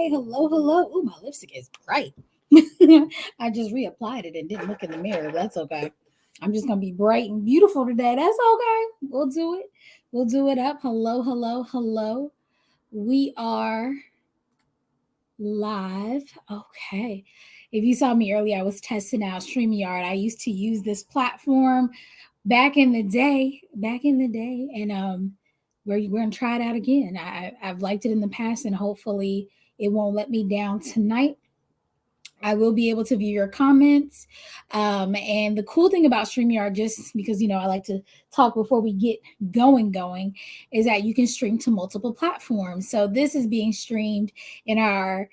Hello, hello. Ooh, my lipstick is bright. I just reapplied it and didn't look in the mirror. That's okay. I'm just gonna be bright and beautiful today. That's okay. We'll do it. We'll do it up. Hello, hello, hello. We are live. Okay. If you saw me earlier, I was testing out StreamYard. I used to use this platform back in the day, and we're gonna try it out again. I've liked it in the past, and hopefully it won't let me down tonight. I will be able to view your comments. And the cool thing about StreamYard, just because I like to talk before we get going, is that you can stream to multiple platforms. So this is being streamed in our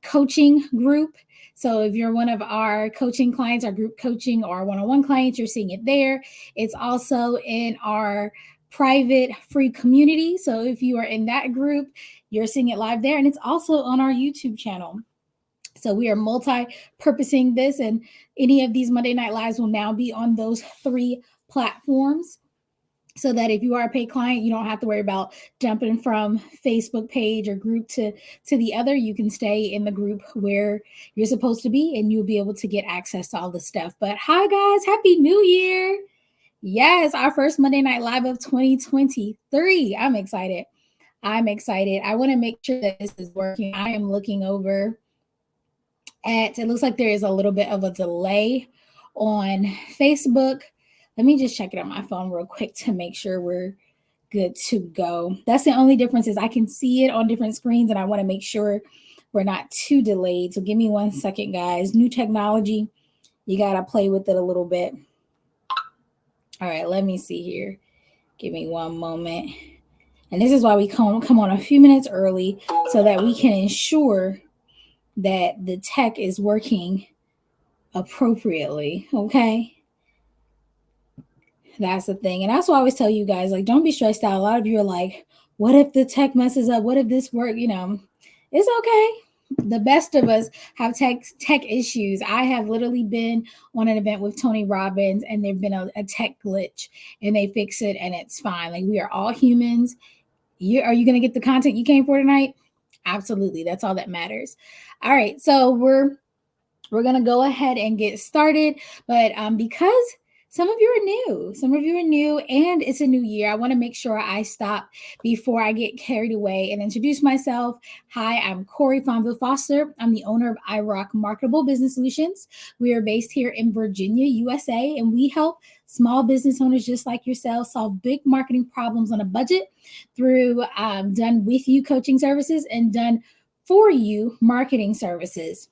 coaching group. So if you're one of our coaching clients, our group coaching or one-on-one clients, you're seeing it there. It's also in our private free community. So if you are in that group, you're seeing it live there. And it's also on our YouTube channel. So we are multi-purposing this, and any of these Monday Night Lives will now be on those 3 platforms, so that if you are a paid client, you don't have to worry about jumping from Facebook page or group to the other. You can stay in the group where you're supposed to be, and you'll be able to get access to all the stuff. But hi, guys. Happy New Year. Yes, our first Monday Night Live of 2023. I'm excited. I want to make sure that this is working. I am looking over it looks like there is a little bit of a delay on Facebook. Let me just check it on my phone real quick to make sure we're good to go. That's the only difference, is I can see it on different screens, and I want to make sure we're not too delayed. So give me 1 second, guys. New technology, you got to play with it a little bit. All right, let me see here. Give me 1 moment. And this is why we come on a few minutes early, so that we can ensure that the tech is working appropriately. Okay. That's the thing. And that's why I always tell you guys, like, don't be stressed out. A lot of you are like, what if the tech messes up? What if this work? It's okay. The best of us have tech issues. I have literally been on an event with Tony Robbins, and there've been a tech glitch, and they fix it, and it's fine. Like, we are all humans. Are you going to get the content you came for tonight? Absolutely. That's all that matters. All right. So we're going to go ahead and get started. But because some of you are new, and it's a new year, I want to make sure I stop before I get carried away and introduce myself. Hi, I'm Corey Fonville Foster. I'm the owner of IROC Marketable Business Solutions. We are based here in Virginia, USA, and we help small business owners just like yourself solve big marketing problems on a budget through done with you coaching services and done for you marketing services.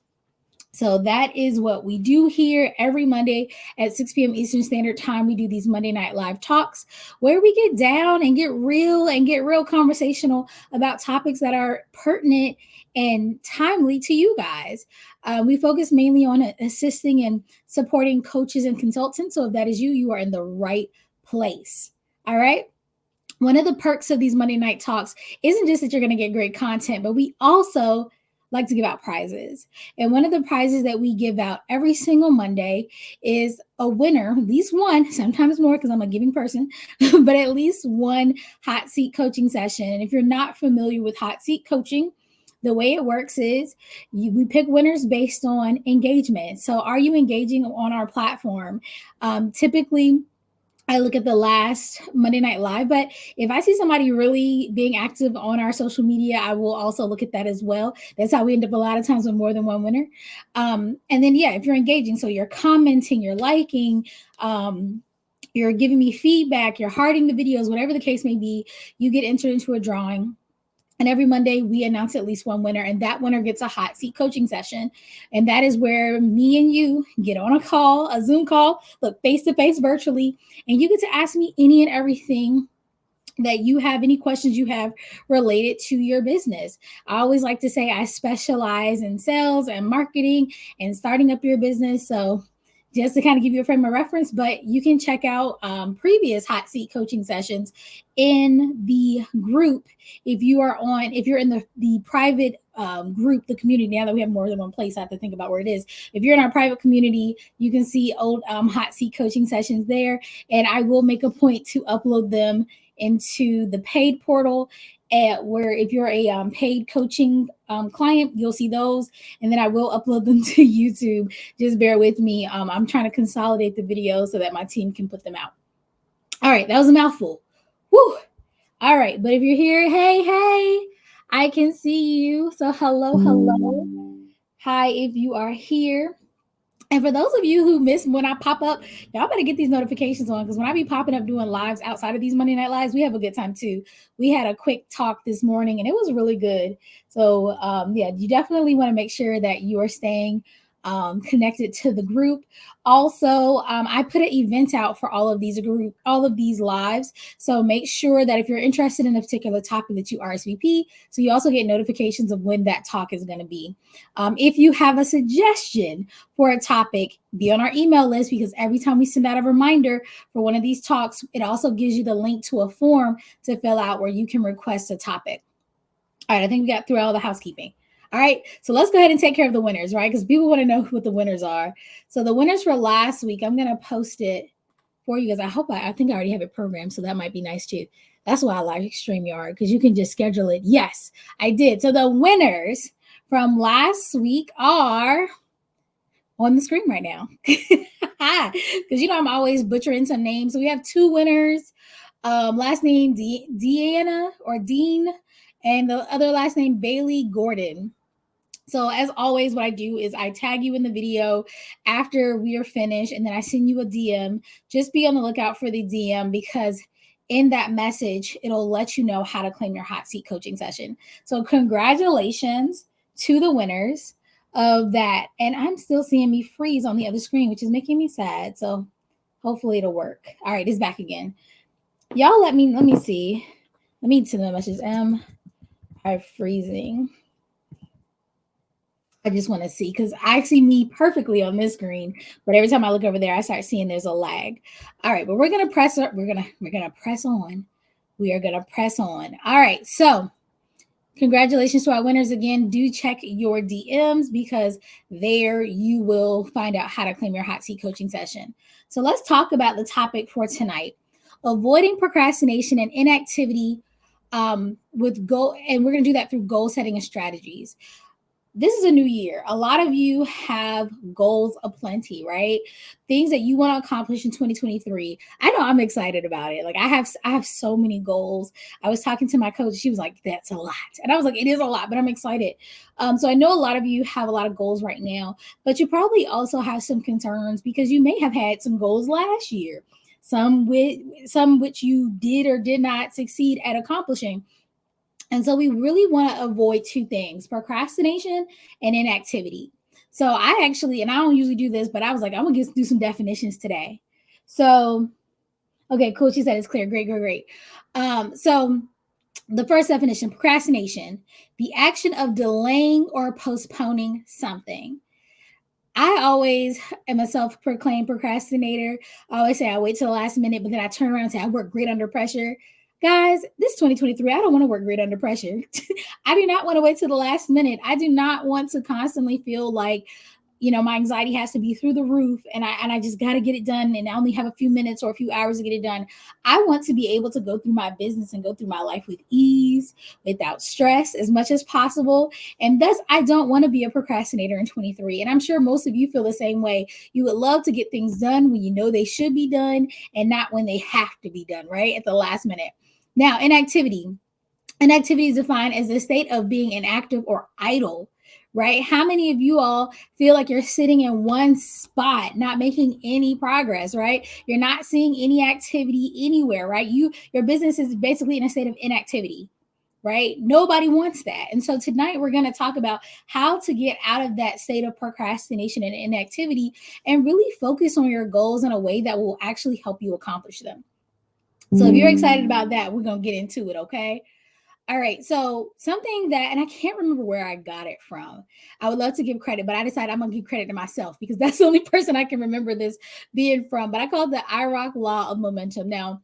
So that is what we do here every Monday at 6 p.m. Eastern Standard Time. We do these Monday Night Live talks where we get down and get real conversational about topics that are pertinent and timely to you guys. We focus mainly on assisting and supporting coaches and consultants. So if that is you, you are in the right place. All right. One of the perks of these Monday night talks isn't just that you're going to get great content, but we also like to give out prizes. And one of the prizes that we give out every single Monday is a winner, at least one, sometimes more because I'm a giving person, but at least one hot seat coaching session. And if you're not familiar with hot seat coaching, the way it works is we pick winners based on engagement. So are you engaging on our platform? Typically, I look at the last Monday Night Live, but if I see somebody really being active on our social media, I will also look at that as well. That's how we end up a lot of times with more than one winner. And then, if you're engaging, so you're commenting, you're liking, you're giving me feedback, you're hearting the videos, whatever the case may be, you get entered into a drawing. And every Monday, we announce at least one winner, and that winner gets a hot seat coaching session. And that is where me and you get on a Zoom call, look face-to-face virtually, and you get to ask me any and everything that you have, any questions you have related to your business. I always like to say I specialize in sales and marketing and starting up your business. So just to kind of give you a frame of reference, but you can check out previous hot seat coaching sessions in the group. If you're in the private group, the community, now that we have more than one place, I have to think about where it is. If you're in our private community, you can see old hot seat coaching sessions there. And I will make a point to upload them into the paid portal. where if you're a paid coaching client, you'll see those. And then I will upload them to YouTube. Just bear with me. I'm trying to consolidate the videos so that my team can put them out. All right, that was a mouthful. Woo! All right, but if you're here, hey, I can see you. So hello. Hi, if you are here. And for those of you who miss when I pop up, y'all better get these notifications on, because when I be popping up doing lives outside of these Monday Night Lives, we have a good time too. We had a quick talk this morning and it was really good. So yeah, you definitely want to make sure that you are staying connected to the group. Also, I put an event out for all of these lives. So make sure that if you're interested in a particular topic that you RSVP, so you also get notifications of when that talk is going to be. If you have a suggestion for a topic, be on our email list, because every time we send out a reminder for one of these talks, it also gives you the link to a form to fill out where you can request a topic. All right, I think we got through all the housekeeping. All right, so let's go ahead and take care of the winners, right? Because people want to know what the winners are. So the winners for last week, I'm going to post it for you, because I think I already have it programmed, so that might be nice too. That's why I like StreamYard, because you can just schedule it. Yes, I did. So the winners from last week are on the screen right now. Because I'm always butchering some names. So we have 2 winners. Last name Deanna or Deane, and the other last name Bailey Gordon. So as always, what I do is I tag you in the video after we are finished, and then I send you a DM. Just be on the lookout for the DM, because in that message, it'll let you know how to claim your hot seat coaching session. So congratulations to the winners of that. And I'm still seeing me freeze on the other screen, which is making me sad. So hopefully it'll work. All right, it's back again. Y'all let me see. Let me send the message. Am I freezing? I just want to see, because I see me perfectly on this screen, but every time I look over there, I start seeing there's a lag. All right, but we're gonna press. We're gonna press on. We are gonna press on. All right, so congratulations to our winners again. Do check your DMs, because there you will find out how to claim your hot seat coaching session. So let's talk about the topic for tonight: avoiding procrastination and inactivity with goal, and we're gonna do that through goal setting and strategies. This is a new year. A lot of you have goals aplenty, right? Things that you want to accomplish in 2023. I know I'm excited about it. Like I have so many goals. I was talking to my coach. She was like, "That's a lot," and I was like, "It is a lot," but I'm excited. So I know a lot of you have a lot of goals right now, but you probably also have some concerns, because you may have had some goals last year, some which you did or did not succeed at accomplishing. And so we really want to avoid 2 things: procrastination and inactivity. So I actually, and I don't usually do this, but I was like, I'm going to do some definitions today. So, okay, cool. She said it's clear. Great. So the first definition: procrastination, the action of delaying or postponing something. I always am a self-proclaimed procrastinator. I always say I wait till the last minute, but then I turn around and say I work great under pressure. Guys, this is 2023. I don't want to work great under pressure. I do not want to wait till the last minute. I do not want to constantly feel like, my anxiety has to be through the roof, and I just got to get it done, and I only have a few minutes or a few hours to get it done. I want to be able to go through my business and go through my life with ease, without stress, as much as possible. And thus, I don't want to be a procrastinator in 23. And I'm sure most of you feel the same way. You would love to get things done when you know they should be done, and not when they have to be done, right, at the last minute. Now, inactivity. Inactivity is defined as the state of being inactive or idle, right? How many of you all feel like you're sitting in one spot, not making any progress, right? You're not seeing any activity anywhere, right? Your business is basically in a state of inactivity, right? Nobody wants that. And so tonight we're going to talk about how to get out of that state of procrastination and inactivity, and really focus on your goals in a way that will actually help you accomplish them. So if you're excited about that, we're going to get into it, okay? All right, so something that, and I can't remember where I got it from. I would love to give credit, but I decided I'm going to give credit to myself, because that's the only person I can remember this being from. But I call it the IROC Law of Momentum. Now,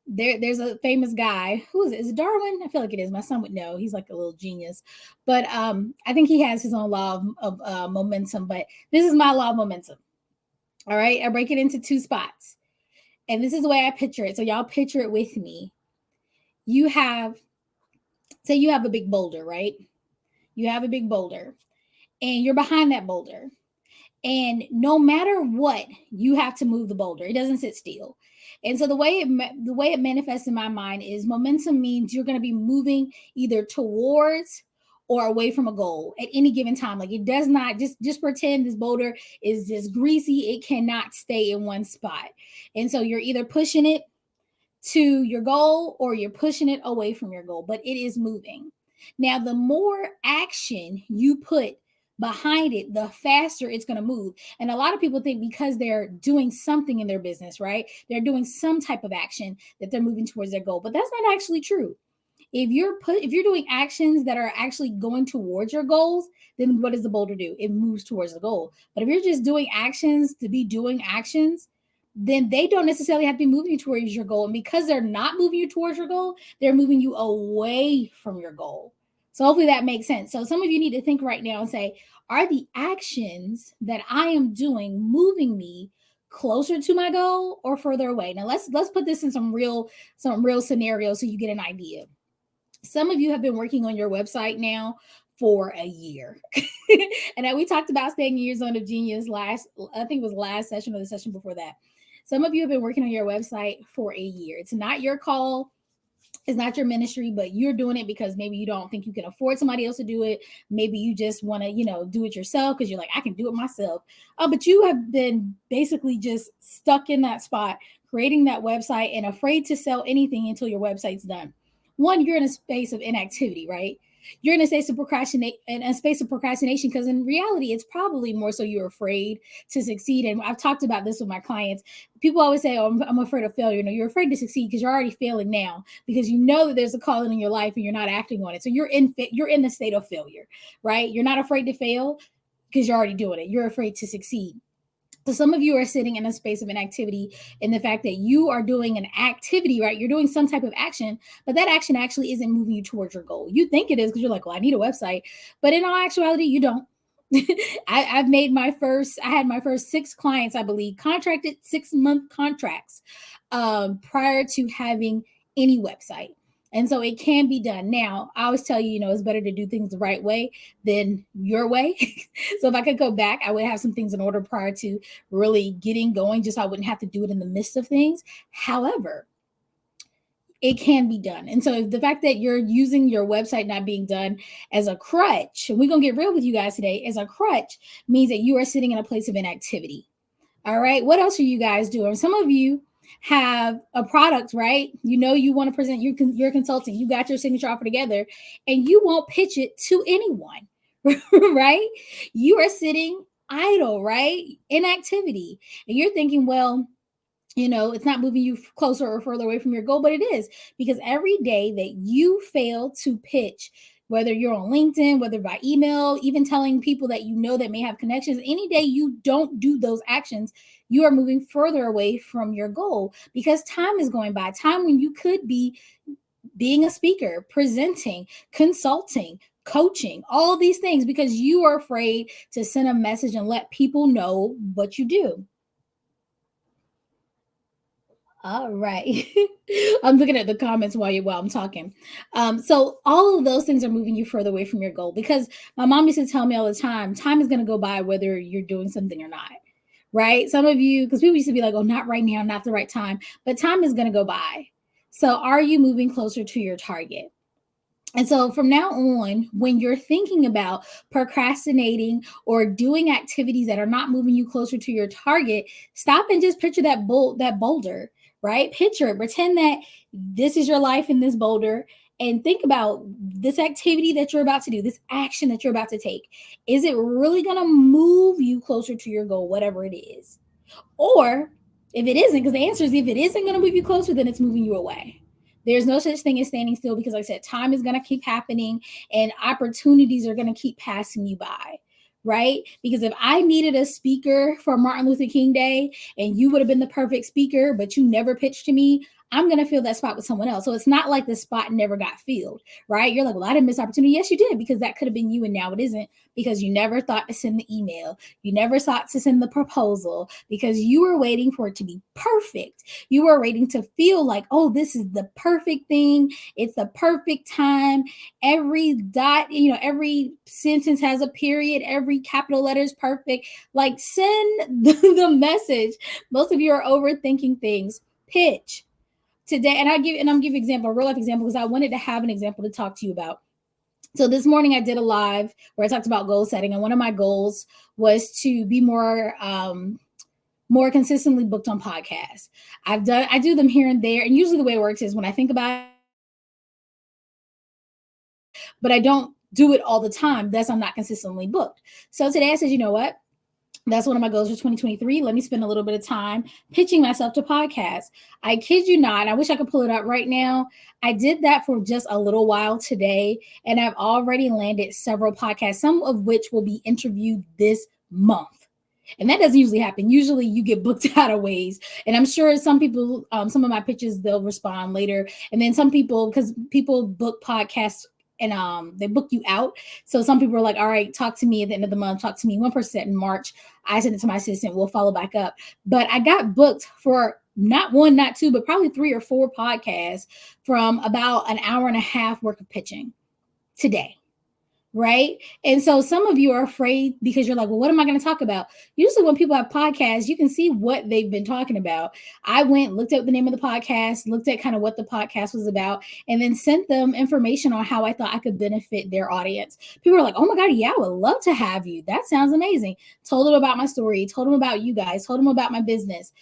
there's a famous guy. Who is it? Is it Darwin? I feel like it is. My son would know. He's like a little genius. But I think he has his own law of momentum. But this is my law of momentum. All right, I break it into 2 spots. And this is the way I picture it. So y'all picture it with me. You have Say you have a big boulder, right? You have a big boulder and you're behind that boulder. And no matter what, you have to move the boulder. It doesn't sit still. And so the way it manifests in my mind is momentum means you're going to be moving either towards or away from a goal at any given time. Like, it does not just pretend this boulder is just greasy. It cannot stay in one spot. And so you're either pushing it to your goal or you're pushing it away from your goal, but it is moving. Now, the more action you put behind it, the faster it's going to move. And a lot of people think because they're doing something in their business, right? They're doing some type of action that they're moving towards their goal, but that's not actually true. If you're doing actions that are actually going towards your goals, then what does the boulder do? It moves towards the goal. But if you're just doing actions to be doing actions, then they don't necessarily have to be moving you towards your goal. And because they're not moving you towards your goal, they're moving you away from your goal. So hopefully that makes sense. So some of you need to think right now and say, are the actions that I am doing moving me closer to my goal or further away? Now let's put this in some real scenarios so you get an idea. Some of you have been working on your website now for a year. And we talked about staying in your zone of genius I think it was last session or the session before that. Some of you have been working on your website for a year. It's not your call. It's not your ministry, but you're doing it because maybe you don't think you can afford somebody else to do it. Maybe you just want to, do it yourself because you're like, I can do it myself. But you have been basically just stuck in that spot, creating that website and afraid to sell anything until your website's done. One, you're in a space of inactivity, right? You're in a space of procrastination because in reality, it's probably more so you're afraid to succeed. And I've talked about this with my clients. People always say, "Oh, I'm afraid of failure." No, you're afraid to succeed because you're already failing now because you know that there's a calling in your life and you're not acting on it. So you're in a state of failure, right? You're not afraid to fail because you're already doing it. You're afraid to succeed. So some of you are sitting in a space of inactivity in the fact that you are doing an activity, right? You're doing some type of action, but that action actually isn't moving you towards your goal. You think it is because you're like, well, I need a website. But in all actuality, you don't. I had my first 6 clients, I believe, contracted 6-month contracts prior to having any website. And so it can be done. Now, I always tell you, it's better to do things the right way than your way. So if I could go back, I would have some things in order prior to really getting going, just so I wouldn't have to do it in the midst of things. However, it can be done. And so the fact that you're using your website not being done as a crutch, and we're going to get real with you guys today, as a crutch means that you are sitting in a place of inactivity. All right. What else are you guys doing? Some of you have a product, right? You want to present your consulting. You got your signature offer together and you won't pitch it to anyone, right? You are sitting idle, right? Inactivity. And you're thinking, well, it's not moving you closer or further away from your goal, but it is, because every day that you fail to pitch, whether you're on LinkedIn, whether by email, even telling people that that may have connections, any day you don't do those actions, you are moving further away from your goal because time is going by. Time when you could be being a speaker, presenting, consulting, coaching, all of these things, because you are afraid to send a message and let people know what you do. All right. I'm looking at the comments while I'm talking. So all of those things are moving you further away from your goal, because my mom used to tell me all the time is going to go by whether you're doing something or not. Right? Some of you, because people used to be like, oh, not right now, not the right time, but time is going to go by. So are you moving closer to your target? And so from now on, when you're thinking about procrastinating or doing activities that are not moving you closer to your target, stop and just picture that boulder, right? Picture it, pretend that this is your life in this boulder, and think about this activity that you're about to do, this action that you're about to take. Is it really going to move you closer to your goal, whatever it is? Or if it isn't, because the answer is if it isn't going to move you closer, then it's moving you away. There's no such thing as standing still, because like I said, time is going to keep happening and opportunities are going to keep passing you by, right? Because if I needed a speaker for Martin Luther King Day and you would have been the perfect speaker, but you never pitched to me, I'm going to fill that spot with someone else. So it's not like the spot never got filled, right? You're like, well, I didn't miss opportunity. Yes, you did, because that could have been you and now it isn't, because you never thought to send the email. You never thought to send the proposal because you were waiting for it to be perfect. You were waiting to feel like, oh, this is the perfect thing. It's the perfect time. Every dot, every sentence has a period. Every capital letter is perfect. Like, send the message. Most of you are overthinking things. Pitch today, and I'm giving example, a real life example, because I wanted to have an example to talk to you about. So this morning I did a live where I talked about goal setting, and one of my goals was to be more consistently booked on podcasts. I do them here and there, and usually the way it works is when I think about it, but I don't do it all the time. Thus, I'm not consistently booked. So today I said, you know what? That's one of my goals for 2023. Let me spend a little bit of time pitching myself to podcasts. I kid you not. I wish I could pull it up right now. I did that for just a little while today, and I've already landed several podcasts, some of which will be interviewed this month. And that doesn't usually happen. Usually you get booked out of ways. And I'm sure some people, some of my pitches, they'll respond later. And then some people, because people book podcasts and they book you out. So some people are like, all right, talk to me at the end of the month. Talk to me. One person in March, I sent it to my assistant. We'll follow back up. But I got booked for not one, not two, but probably 3 or 4 podcasts from about an hour and a half worth of pitching today. Right. And so some of you are afraid because you're like, well, what am I going to talk about? Usually when people have podcasts, you can see what they've been talking about. I went, looked at the name of the podcast, looked at kind of what the podcast was about, and then sent them information on how I thought I could benefit their audience. People are like, oh my God, yeah, I would love to have you. That sounds amazing. Told them about my story, told them about you guys, told them about my business.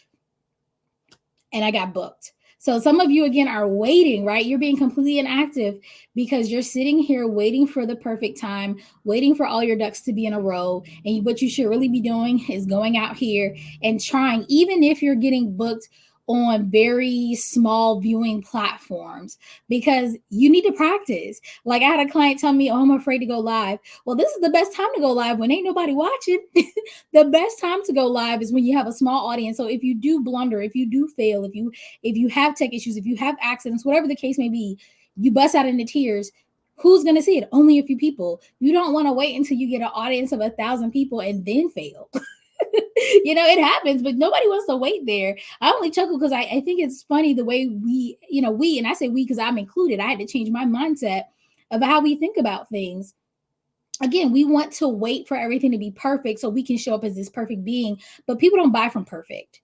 And I got booked. So some of you, again, are waiting, right? You're being completely inactive because you're sitting here waiting for the perfect time, waiting for all your ducks to be in a row. And what you should really be doing is going out here and trying, even if you're getting booked on very small viewing platforms, because you need to practice. Like I had a client tell me, oh, I'm afraid to go live. Well, this is the best time to go live when ain't nobody watching. The best time to go live is when you have a small audience. So if you do blunder, if you do fail, if you have tech issues, if you have accidents, whatever the case may be, you bust out into tears. Who's going to see it? Only a few people. You don't want to wait until you get an audience of 1,000 people and then fail. It happens, but nobody wants to wait there. I only chuckle because I think it's funny the way we, and I say we because I'm included. I had to change my mindset of how we think about things. Again, we want to wait for everything to be perfect so we can show up as this perfect being, but people don't buy from perfect,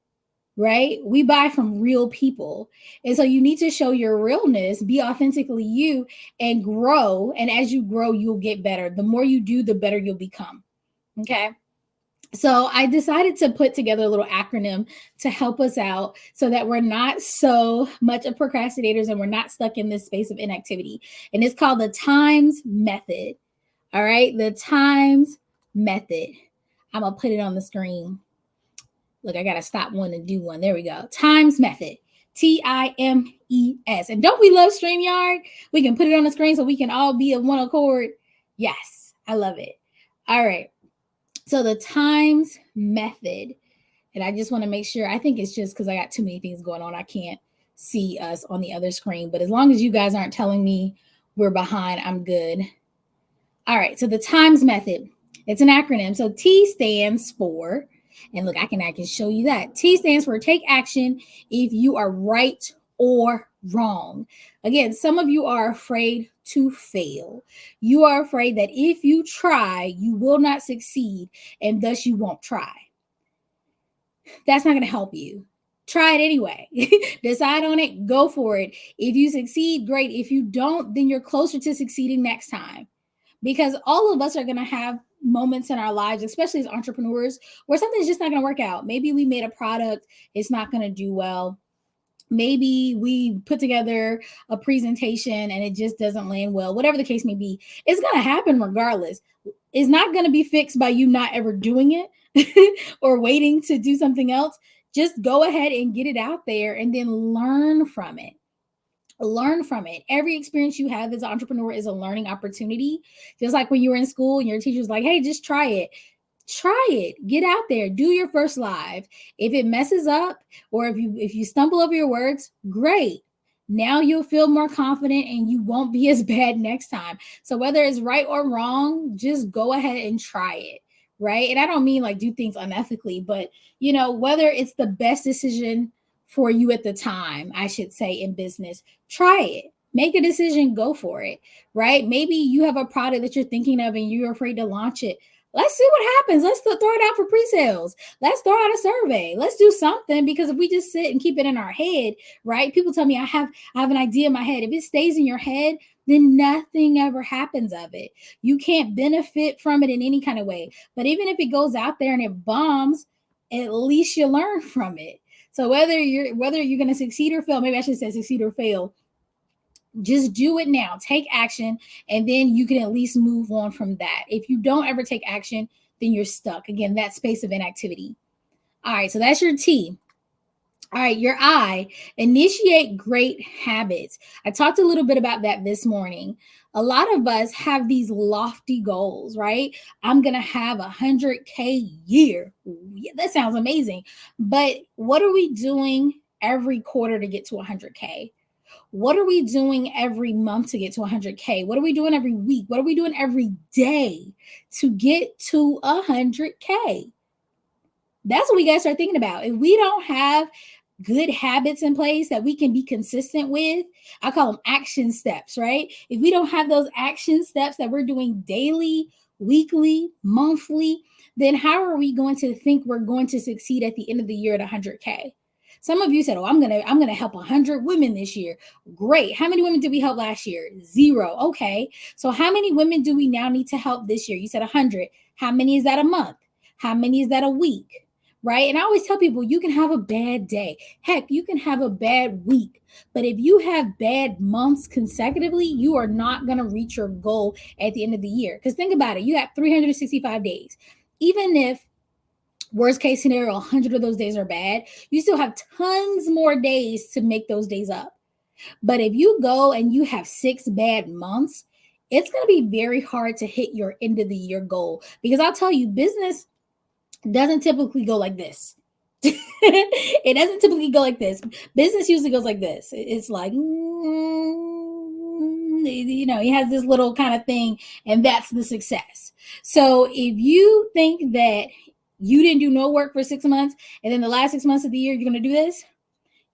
right? We buy from real people. And so you need to show your realness, be authentically you, and grow. And as you grow, you'll get better. The more you do, the better you'll become. Okay. So I decided to put together a little acronym to help us out so that we're not so much of procrastinators and we're not stuck in this space of inactivity. And it's called the TIMES method. All right. The TIMES method. I'm going to put it on the screen. Look, I got to stop one and do one. There we go. TIMES method. TIMES. And don't we love StreamYard? We can put it on the screen so we can all be of one accord. Yes. I love it. All right. So the TIMES method, and I just want to make sure, I think it's just because I got too many things going on. I can't see us on the other screen, but as long as you guys aren't telling me we're behind, I'm good. All right. So the TIMES method, it's an acronym. So T stands for, and look, I can show you that. T stands for take action if you are right or wrong. Again, some of you are afraid to fail. You are afraid that if you try, you will not succeed, and thus you won't try. That's not going to help you. Try it anyway. Decide on it. Go for it. If you succeed, great. If you don't, then you're closer to succeeding next time. Because all of us are going to have moments in our lives, especially as entrepreneurs, where something's just not going to work out. Maybe we made a product, it's not going to do well. Maybe we put together a presentation and it just doesn't land well. Whatever the case may be, it's going to happen regardless. It's not going to be fixed by you not ever doing it or waiting to do something else. Just go ahead and get it out there and then learn from it. Learn from it. Every experience you have as an entrepreneur is a learning opportunity. Just like when you were in school and your teacher's like, hey, just try it. Try it. Get out there. Do your first live. If it messes up or if you stumble over your words, great. Now you'll feel more confident and you won't be as bad next time. So whether it's right or wrong, just go ahead and try it, right? And I don't mean like do things unethically, but whether it's the best decision for you at the time, I should say, in business, try it. Make a decision, go for it, right? Maybe you have a product that you're thinking of and you're afraid to launch it. Let's see what happens. Let's throw it out for pre-sales. Let's throw out a survey. Let's do something, because if we just sit and keep it in our head, right? People tell me I have an idea in my head. If it stays in your head, then nothing ever happens of it. You can't benefit from it in any kind of way. But even if it goes out there and it bombs, at least you learn from it. So whether you're going to succeed or fail, maybe I should say succeed or fail, just do it now. Take action, and then you can at least move on from that. If you don't ever take action, then you're stuck. Again, that space of inactivity. All right, so that's your T. All right, your I, initiate great habits. I talked a little bit about that this morning. A lot of us have these lofty goals, right? I'm going to have 100K year. Yeah, that sounds amazing. But what are we doing every quarter to get to 100K? What are we doing every month to get to 100K? What are we doing every week? What are we doing every day to get to 100K? That's what we got to start thinking about. If we don't have good habits in place that we can be consistent with, I call them action steps, right? If we don't have those action steps that we're doing daily, weekly, monthly, then how are we going to think we're going to succeed at the end of the year at 100K? Some of you said, "Oh, I'm gonna help 100 women this year." Great. How many women did we help last year? 0. Okay. So how many women do we now need to help this year? You said 100. How many is that a month? How many is that a week? Right? And I always tell people, you can have a bad day. Heck, you can have a bad week. But if you have bad months consecutively, you are not going to reach your goal at the end of the year. Because think about it, you got 365 days. Even if worst case scenario, 100 of those days are bad, you still have tons more days to make those days up. But if you go and you have 6 bad months, it's going to be very hard to hit your end of the year goal. Because I'll tell you, business doesn't typically go like this. It doesn't typically go like this. Business usually goes like this. It's like, he has this little kind of thing, and that's the success. So if you think that you didn't do no work for 6 months, and then the last 6 months of the year, you're going to do this,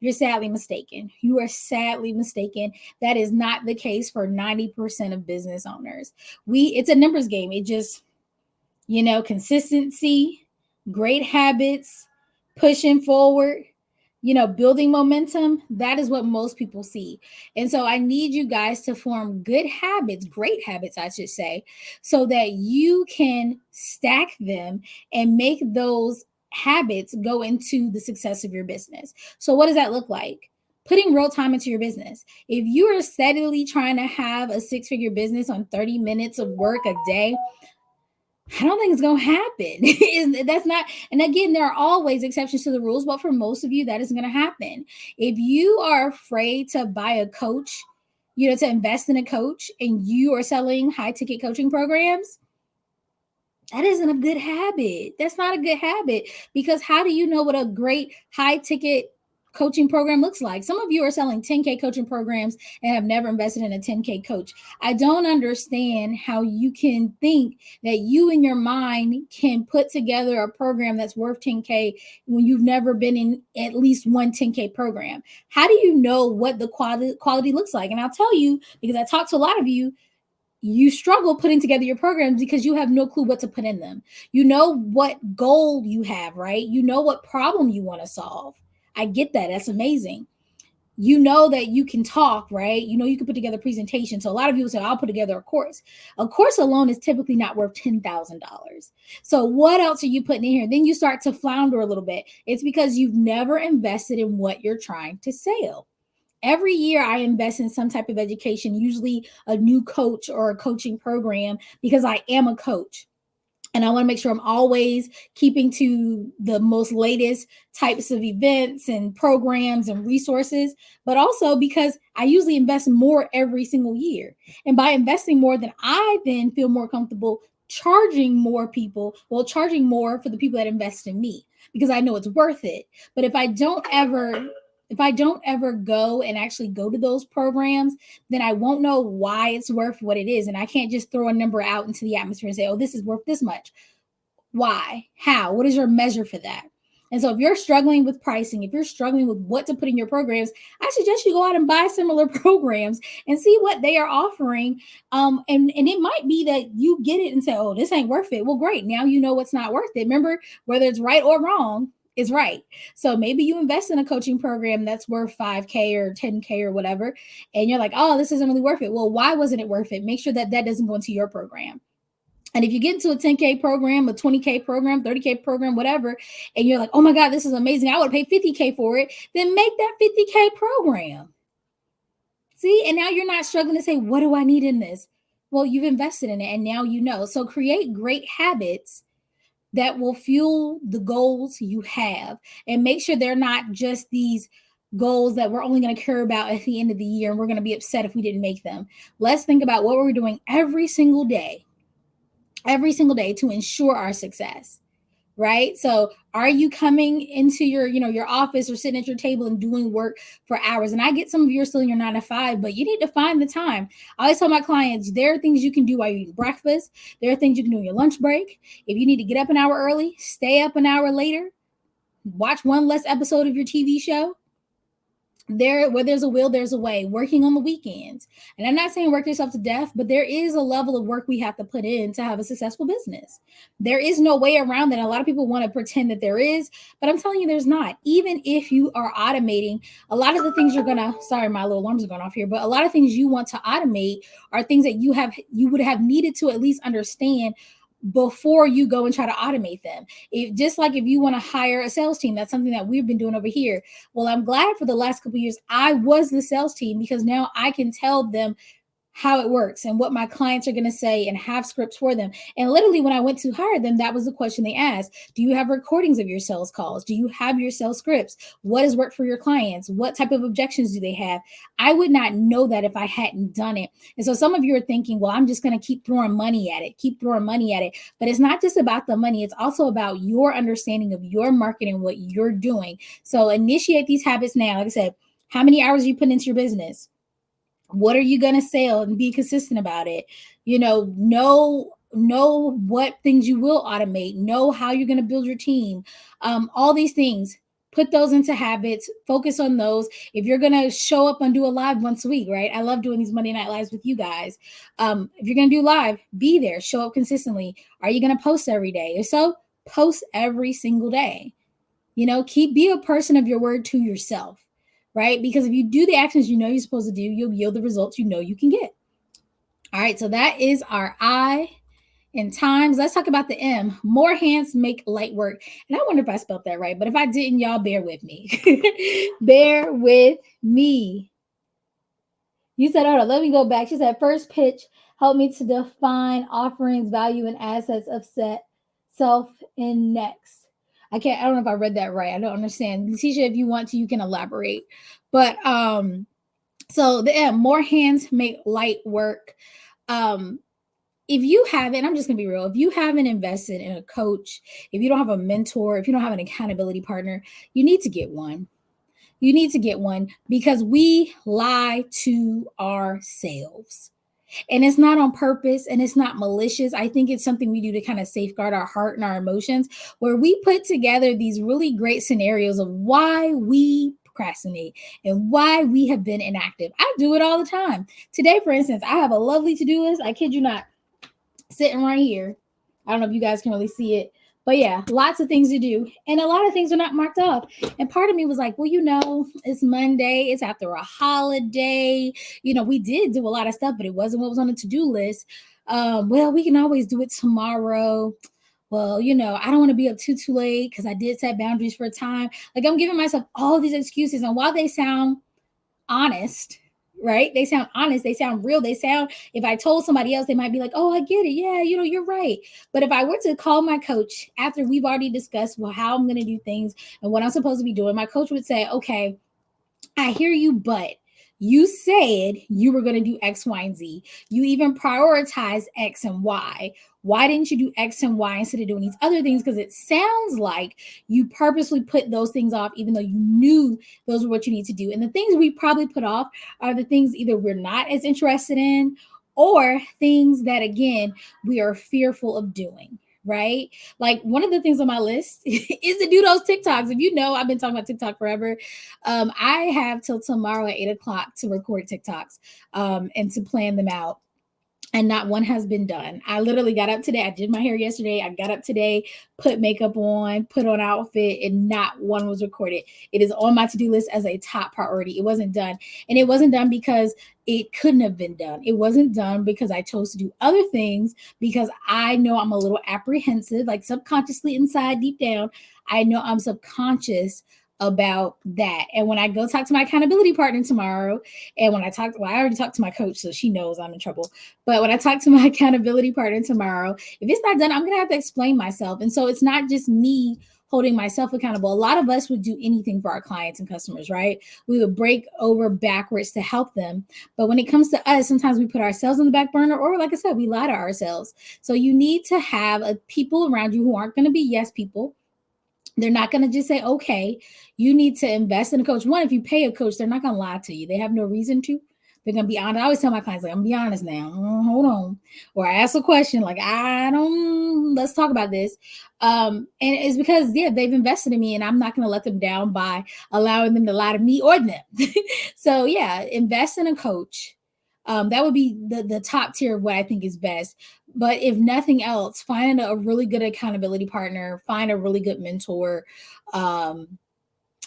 you're sadly mistaken. You are sadly mistaken. That is not the case for 90% of business owners. It's a numbers game. It just, consistency, great habits, pushing forward, building momentum. That is what most people see. And so I need you guys to form good habits, great habits, I should say, so that you can stack them and make those habits go into the success of your business. So what does that look like? Putting real time into your business. If you are steadily trying to have a 6-figure business on 30 minutes of work a day, I don't think it's going to happen. That's not, and again, there are always exceptions to the rules, but for most of you, that isn't going to happen. If you are afraid to buy a coach, to invest in a coach, and you are selling high ticket coaching programs, that isn't a good habit. That's not a good habit, because how do you know what a great high ticket coaching program looks like? Some of you are selling 10K coaching programs and have never invested in a 10K coach. I don't understand how you can think that you in your mind can put together a program that's worth 10K when you've never been in at least one 10K program. How do you know what the quality looks like? And I'll tell you, because I talk to a lot of you, you struggle putting together your programs because you have no clue what to put in them. You know what goal you have, right? You know what problem you want to solve. I get that. That's amazing. You know that you can talk, right? You know you can put together a presentation. So a lot of people say, I'll put together a course. A course alone is typically not worth $10,000. So what else are you putting in here? Then you start to flounder a little bit. It's because you've never invested in what you're trying to sell. Every year I invest in some type of education, usually a new coach or a coaching program, because I am a coach. And I want to make sure I'm always keeping to the most latest types of events and programs and resources, but also because I usually invest more every single year. And by investing more, then I then feel more comfortable charging more for the people that invest in me because I know it's worth it. But if I don't ever go and actually go to those programs, then I won't know why it's worth what it is. And I can't just throw a number out into the atmosphere and say, oh, this is worth this much. Why? How? What is your measure for that? And so if you're struggling with pricing, if you're struggling with what to put in your programs, I suggest you go out and buy similar programs and see what they are offering. And it might be that you get it and say, oh, this ain't worth it. Well, great. Now you know what's not worth it. Remember, whether it's right or wrong, is right. So maybe you invest in a coaching program that's worth 5K or 10K or whatever, and you're like, oh, this isn't really worth it. Well, why wasn't it worth it? Make sure that doesn't go into your program. And if you get into a 10K program, a 20K program, 30K program, whatever, and you're like, oh my God, this is amazing, I would pay 50K for it, then make that 50K program. See, and now you're not struggling to say, what do I need in this? Well, you've invested in it and now you know. So create great habits that will fuel the goals you have, and make sure they're not just these goals that we're only going to care about at the end of the year and we're going to be upset if we didn't make them. Let's think about what we're doing every single day to ensure our success, right? So are you coming into your office or sitting at your table and doing work for hours? And I get some of you are still in your 9 to 5, but you need to find the time. I always tell my clients, there are things you can do while you're eating breakfast. There are things you can do on your lunch break. If you need to get up an hour early, stay up an hour later, watch one less episode of your TV show. Where there's a will, there's a way. Working on the weekends. And I'm not saying work yourself to death, but there is a level of work we have to put in to have a successful business. There is no way around that. A lot of people want to pretend that there is, but I'm telling you, there's not. Even if you are automating, a lot of the things sorry, my little alarms are going off here, but a lot of things you want to automate are things that you would have needed to at least understand before you go and try to automate them. Just like if you want to hire a sales team, that's something that we've been doing over here. Well, I'm glad for the last couple of years I was the sales team, because now I can tell them how it works and what my clients are going to say and have scripts for them. And literally when I went to hire them, that was the question they asked. Do you have recordings of your sales calls? Do you have your sales scripts? What has worked for your clients? What type of objections do they have? I would not know that if I hadn't done it. And so some of you are thinking, well, I'm just going to keep throwing money at it. But it's not just about the money. It's also about your understanding of your market and what you're doing. So initiate these habits now. Like I said, how many hours are you putting into your business? What are you going to sell, and be consistent about it? Know what things you will automate, know how you're going to build your team. All these things, put those into habits, focus on those. If you're going to show up and do a live once a week, right? I love doing these Monday night lives with you guys. If you're going to do live, be there, show up consistently. Are you going to post every day? If so, post every single day. Be a person of your word to yourself. Right? Because if you do the actions you know you're supposed to do, you'll yield the results you know you can get. All right, so that is our I in times. Let's talk about the M. More hands make light work. And I wonder if I spelled that right, but if I didn't, y'all bear with me. Bear with me. You said, hold on, let me go back. She said, first pitch helped me to define offerings, value, and assets of self in next. I don't know if I read that right. I don't understand. Letitia, if you want to, you can elaborate. But so the M, more hands make light work. If you haven't, I'm just gonna be real. If you haven't invested in a coach, if you don't have a mentor, if you don't have an accountability partner, you need to get one. You need to get one, because we lie to ourselves. And it's not on purpose and it's not malicious. I think it's something we do to kind of safeguard our heart and our emotions, where we put together these really great scenarios of why we procrastinate and why we have been inactive. I do it all the time. Today, for instance, I have a lovely to-do list. I kid you not, sitting right here. I don't know if you guys can really see it, but yeah, lots of things to do. And a lot of things are not marked off. And part of me was like, well, it's Monday. It's after a holiday. We did do a lot of stuff, but it wasn't what was on the to-do list. Well, we can always do it tomorrow. Well, I don't want to be up too late because I did set boundaries for a time. Like, I'm giving myself all these excuses. And while they sound honest, right? They sound honest. They sound real. If I told somebody else, they might be like, oh, I get it. Yeah, you're right. But if I were to call my coach after we've already discussed how I'm going to do things and what I'm supposed to be doing, my coach would say, okay, I hear you, but You said you were going to do X, Y, and Z. You even prioritize X and Y. Why didn't you do X and Y instead of doing these other things? Because it sounds like you purposely put those things off, even though you knew those were what you need to do. And the things we probably put off are the things either we're not as interested in or things that, again, we are fearful of doing. Right? Like one of the things on my list is to do those TikToks. If you know, I've been talking about TikTok forever. I have till tomorrow at 8 o'clock to record TikToks and to plan them out, and not one has been done. I literally got up today. I did my hair yesterday. I got up today, put makeup on, put on outfit, and not one was recorded. It is on my to-do list as a top priority. It wasn't done. And it wasn't done because it couldn't have been done. It wasn't done because I chose to do other things, because I know I'm a little apprehensive, like subconsciously inside, deep down, I know I'm subconscious about that. And when I go talk to my accountability partner tomorrow, and when I I already talked to my coach, so she knows I'm in trouble. But when I talk to my accountability partner tomorrow, if it's not done, I'm going to have to explain myself. And so it's not just me holding myself accountable. A lot of us would do anything for our clients and customers, right? We would break over backwards to help them. But when it comes to us, sometimes we put ourselves on the back burner, or like I said, we lie to ourselves. So you need to have people around you who aren't going to be yes people. They're not going to just say, okay. You need to invest in a coach. One, if you pay a coach, they're not going to lie to you. They have no reason to. They're going to be honest. I always tell my clients, like, I'm going to be honest now. Hold on. Or I ask a question, like, let's talk about this. And it's because, yeah, they've invested in me, and I'm not going to let them down by allowing them to lie to me or them. So, yeah, invest in a coach. That would be the top tier of what I think is best. But if nothing else, find a really good accountability partner, find a really good mentor,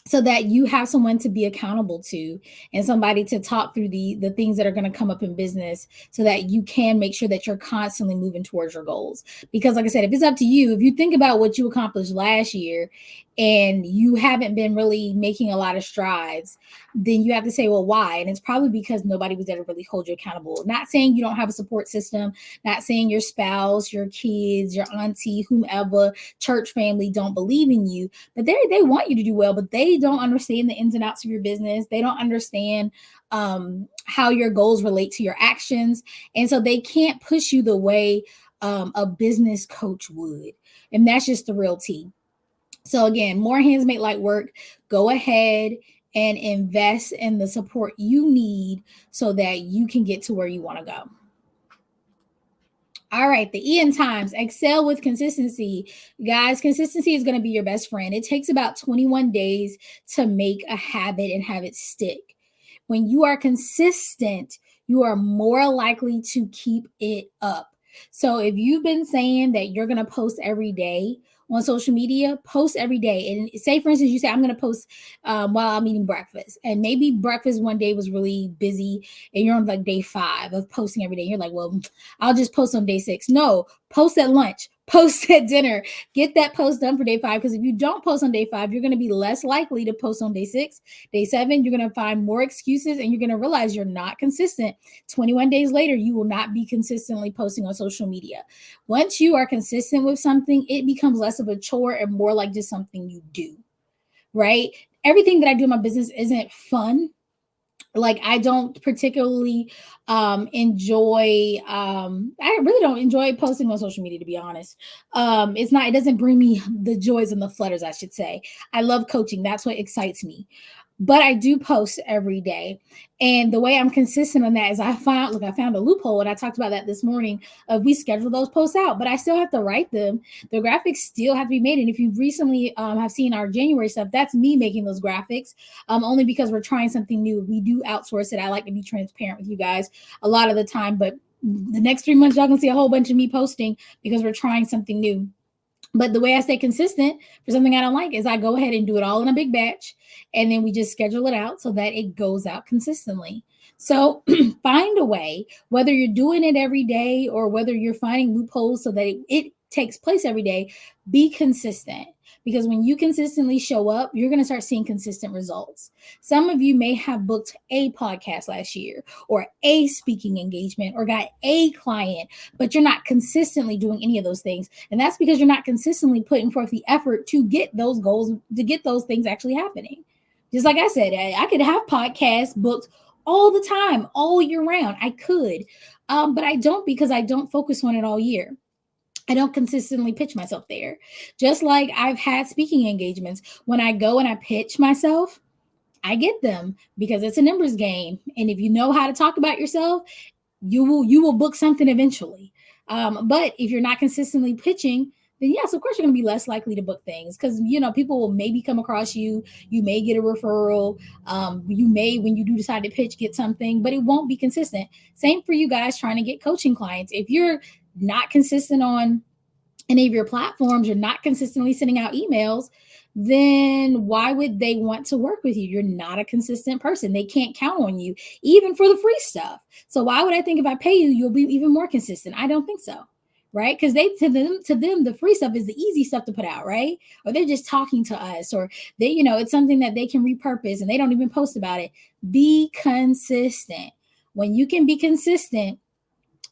so that you have someone to be accountable to, and somebody to talk through the things that are going to come up in business, so that you can make sure that you're constantly moving towards your goals. Because like I said, if it's up to you, if you think about what you accomplished last year and you haven't been really making a lot of strides, then you have to say, well, why? And it's probably because nobody was there to really hold you accountable. Not saying you don't have a support system, not saying your spouse, your kids, your auntie, whomever, church family don't believe in you, but they want you to do well, but they don't understand the ins and outs of your business. They don't understand how your goals relate to your actions. And so they can't push you the way a business coach would. And that's just the real tea. So again, more hands make light work. Go ahead and invest in the support you need so that you can get to where you want to go. All right, the E in times, excel with consistency. Guys, consistency is going to be your best friend. It takes about 21 days to make a habit and have it stick. When you are consistent, you are more likely to keep it up. So if you've been saying that you're going to post every day on social media, post every day. And say, for instance, you say, I'm going to post while I'm eating breakfast. And maybe breakfast one day was really busy and you're on like day 5 of posting every day. You're like, well, I'll just post on day 6. No, post at lunch, post at dinner, get that post done for day 5. Because if you don't post on day 5, you're going to be less likely to post on day 6, day 7. You're going to find more excuses and you're going to realize you're not consistent. 21 days later, you will not be consistently posting on social media. Once you are consistent with something, it becomes less of a chore and more like just something you do, right? Everything that I do in my business isn't fun. Like I don't particularly enjoy I really don't enjoy posting on social media, to be honest. It doesn't bring me the joys and the flutters, I should say. I love coaching. That's what excites me. But I do post every day. And the way I'm consistent on that is I found a loophole, and I talked about that this morning. We schedule those posts out, but I still have to write them. The graphics still have to be made. And if you recently have seen our January stuff, that's me making those graphics, only because we're trying something new. We do outsource it. I like to be transparent with you guys a lot of the time, but the next 3 months, y'all can see a whole bunch of me posting because we're trying something new. But the way I stay consistent for something I don't like is I go ahead and do it all in a big batch, and then we just schedule it out so that it goes out consistently. So find a way, whether you're doing it every day or whether you're finding loopholes so that it takes place every day, be consistent. Because when you consistently show up, you're going to start seeing consistent results. Some of you may have booked a podcast last year or a speaking engagement or got a client, but you're not consistently doing any of those things. And that's because you're not consistently putting forth the effort to get those goals, to get those things actually happening. Just like I said, I could have podcasts booked all the time, all year round. I could, but I don't, because I don't focus on it all year. I don't consistently pitch myself there. Just like I've had speaking engagements. When I go and I pitch myself, I get them because it's a numbers game. And if you know how to talk about yourself, you will book something eventually. But if you're not consistently pitching, then yes, of course you're going to be less likely to book things, because people will maybe come across you. You may get a referral. You may, when you do decide to pitch, get something, but it won't be consistent. Same for you guys trying to get coaching clients. If you're not consistent on any of your platforms, you're not consistently sending out emails, then why would they want to work with you? You're not a consistent person. They can't count on you, even for the free stuff. So why would I think if I pay you, you'll be even more consistent? I don't think so. Right? Because to them, the free stuff is the easy stuff to put out, right? Or they're just talking to us, or it's something that they can repurpose and they don't even post about it. Be consistent. When you can be consistent,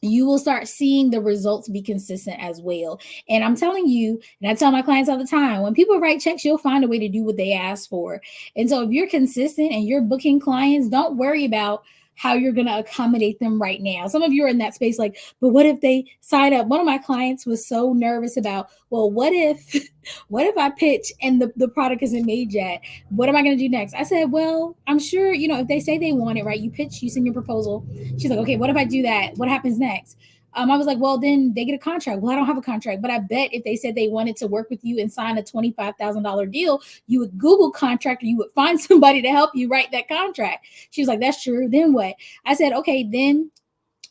you will start seeing the results be consistent as well. And I'm telling you, and I tell my clients all the time, when people write checks, you'll find a way to do what they ask for. And so if you're consistent and you're booking clients, don't worry about how you're going to accommodate them right now. Some of you are in that space like, but what if they sign up? One of my clients was so nervous about, well, what if I pitch and the product isn't made yet? What am I going to do next? I said, well, I'm sure, if they say they want it, right? You pitch, you send your proposal. She's like, okay, what if I do that? What happens next? I was like, well, then they get a contract. Well, I don't have a contract, but I bet if they said they wanted to work with you and sign a $25,000 deal, you would Google contract, or you would find somebody to help you write that contract. She was like, that's true. Then what? I said, okay, then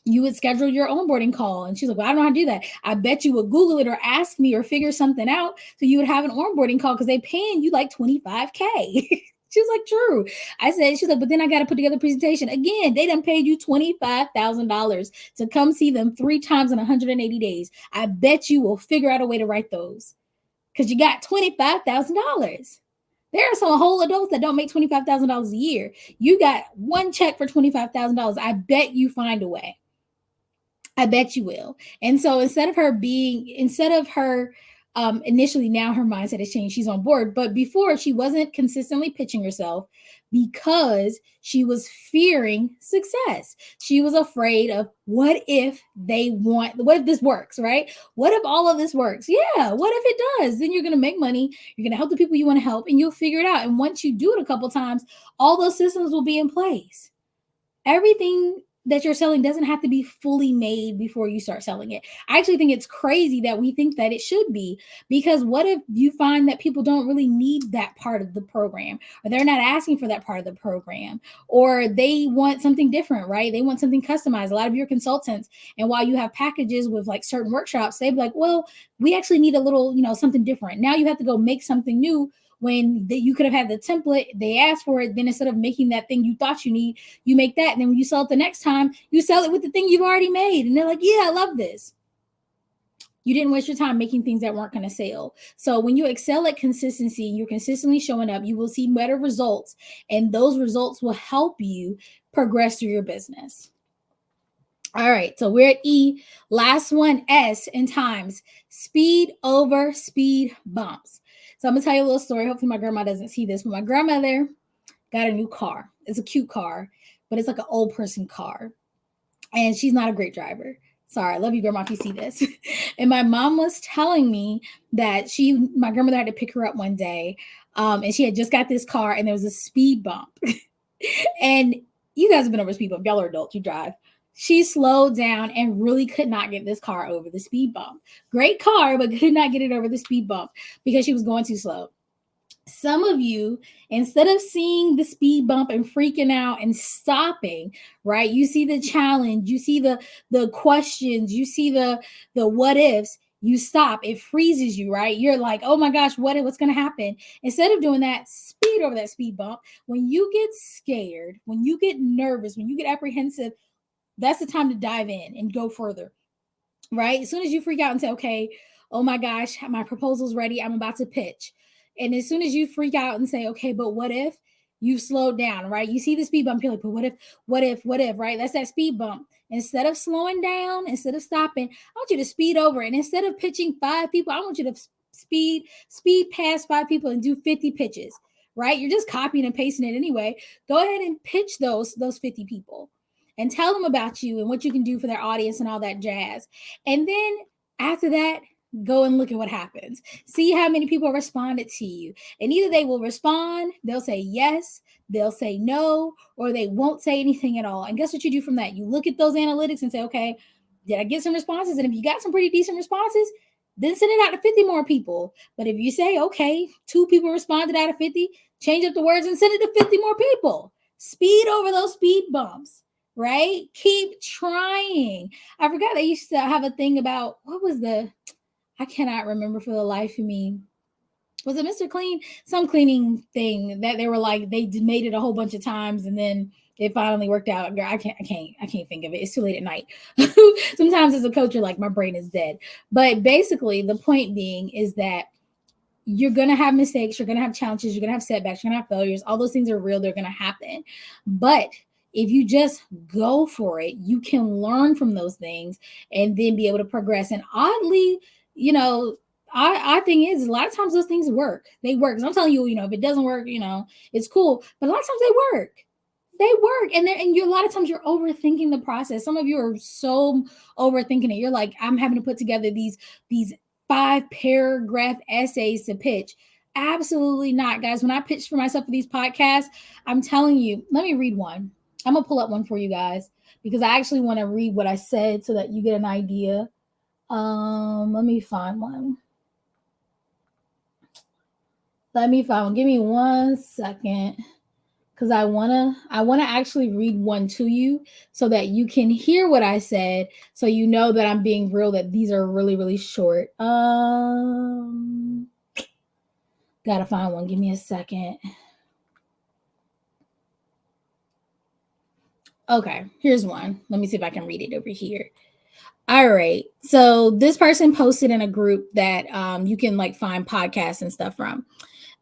you would schedule your onboarding call. And she's like, well, I don't know how to do that. I bet you would Google it or ask me or figure something out, so you would have an onboarding call, because they paying you like $25K. She was like, true. I said, she's like, but then I got to put together a presentation. Again, they done paid you $25,000 to come see them 3 times in 180 days. I bet you will figure out a way to write those, because you got $25,000. There are some whole adults that don't make $25,000 a year. You got one check for $25,000. I bet you find a way. I bet you will. And so instead of her initially, now her mindset has changed. She's on board. But before, she wasn't consistently pitching herself because she was fearing success. She was afraid of, what if this works, right? What if all of this works? Yeah. What if it does? Then you're going to make money. You're going to help the people you want to help, and you'll figure it out. And once you do it a couple times, all those systems will be in place. Everything that you're selling doesn't have to be fully made before you start selling it. I actually think it's crazy that we think that it should be, because what if you find that people don't really need that part of the program, or they're not asking for that part of the program, or they want something different, right? They want something customized. A lot of your consultants, and while you have packages with like certain workshops, they'd be like, well, we actually need a little, something different. Now you have to go make something new, when you could have had the template, they asked for it. Then instead of making that thing you thought you need, you make that. And then when you sell it the next time, you sell it with the thing you've already made. And they're like, yeah, I love this. You didn't waste your time making things that weren't going to sell. So when you excel at consistency, you're consistently showing up, you will see better results. And those results will help you progress through your business. All right, so we're at E. Last one, S, in times. Speed over speed bumps. So I'm going to tell you a little story. Hopefully my grandma doesn't see this, but my grandmother got a new car. It's a cute car, but it's like an old person car. And she's not a great driver. Sorry, I love you, grandma, if you see this. And my mom was telling me that my grandmother had to pick her up one day, and she had just got this car, and there was a speed bump. And you guys have been over a speed bump. Y'all are adults, you drive. She slowed down and really could not get this car over the speed bump. Great car, but could not get it over the speed bump because she was going too slow. Some of you, instead of seeing the speed bump and freaking out and stopping, right? You see the challenge, you see the questions, you see the what ifs, you stop. It freezes you, right? You're like, oh my gosh, what's going to happen? Instead of doing that, speed over that speed bump. When you get scared, when you get nervous, when you get apprehensive, that's the time to dive in and go further, right? As soon as you freak out and say, okay, oh my gosh, my proposal's ready, I'm about to pitch. And as soon as you freak out and say, okay, but what if, you've slowed down, right? You see the speed bump, you're like, but what if, right? That's that speed bump. Instead of slowing down, instead of stopping, I want you to speed over. And instead of pitching 5 people, I want you to speed past 5 people and do 50 pitches, right? You're just copying and pasting it anyway. Go ahead and pitch those 50 people and tell them about you and what you can do for their audience and all that jazz. And then after that, go and look at what happens. See how many people responded to you. And either they will respond, they'll say yes, they'll say no, or they won't say anything at all. And guess what you do from that? You look at those analytics and say, okay, did I get some responses? And if you got some pretty decent responses, then send it out to 50 more people. But if you say, okay, 2 people responded out of 50, change up the words and send it to 50 more people. Speed over those speed bumps, right? Keep trying. I forgot they used to have a thing about, what was I cannot remember for the life of me. Was it Mr. Clean? Some cleaning thing that they were like, they made it a whole bunch of times and then it finally worked out. Girl, I can't think of it. It's too late at night. Sometimes as a coach, you're like, my brain is dead. But basically, the point being is that you're going to have mistakes. You're going to have challenges. You're going to have setbacks. You're going to have failures. All those things are real. They're going to happen. But if you just go for it, you can learn from those things and then be able to progress. And oddly, I think is a lot of times those things work. They work. Because I'm telling you, if it doesn't work, it's cool. But a lot of times they work. They work. And a lot of times you're overthinking the process. Some of you are so overthinking it. You're like, I'm having to put together these 5-paragraph essays to pitch. Absolutely not, guys. When I pitched for myself for these podcasts, I'm telling you, let me read one. I'm going to pull up one for you guys because I actually want to read what I said so that you get an idea. Let me find one. Give me 1 second because I wanna actually read one to you so that you can hear what I said, so you know that I'm being real, that these are really, really short. Gotta find one. Give me a second. Okay, here's one. Let me see if I can read it over here. All right. So this person posted in a group that you can find podcasts and stuff from.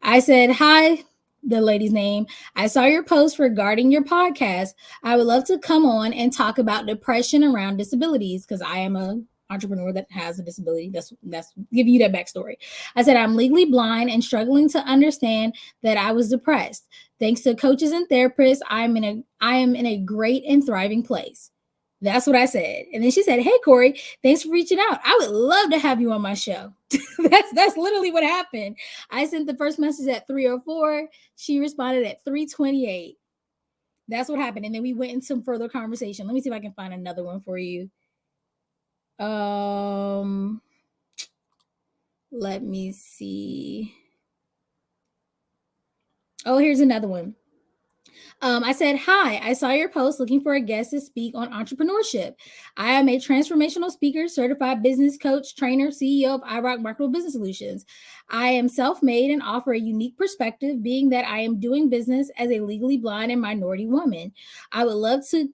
I said, hi, the lady's name. I saw your post regarding your podcast. I would love to come on and talk about depression around disabilities because I am a entrepreneur that has a disability. That's give you that backstory. I said, I'm legally blind and struggling to understand that I was depressed. Thanks to coaches and therapists, I am in a great and thriving place. That's what I said. And then she said, hey, Corey, thanks for reaching out. I would love to have you on my show. That's literally what happened. I sent the first message at 3:04. She responded at 3:28. That's what happened. And then we went into some further conversation. Let me see if I can find another one for you. Let me see. Oh, here's another one. I said, hi, I saw your post looking for a guest to speak on entrepreneurship. I am a transformational speaker, certified business coach, trainer, CEO of IROC Marketable Business Solutions. I am self-made and offer a unique perspective, being that I am doing business as a legally blind and minority woman. I would love to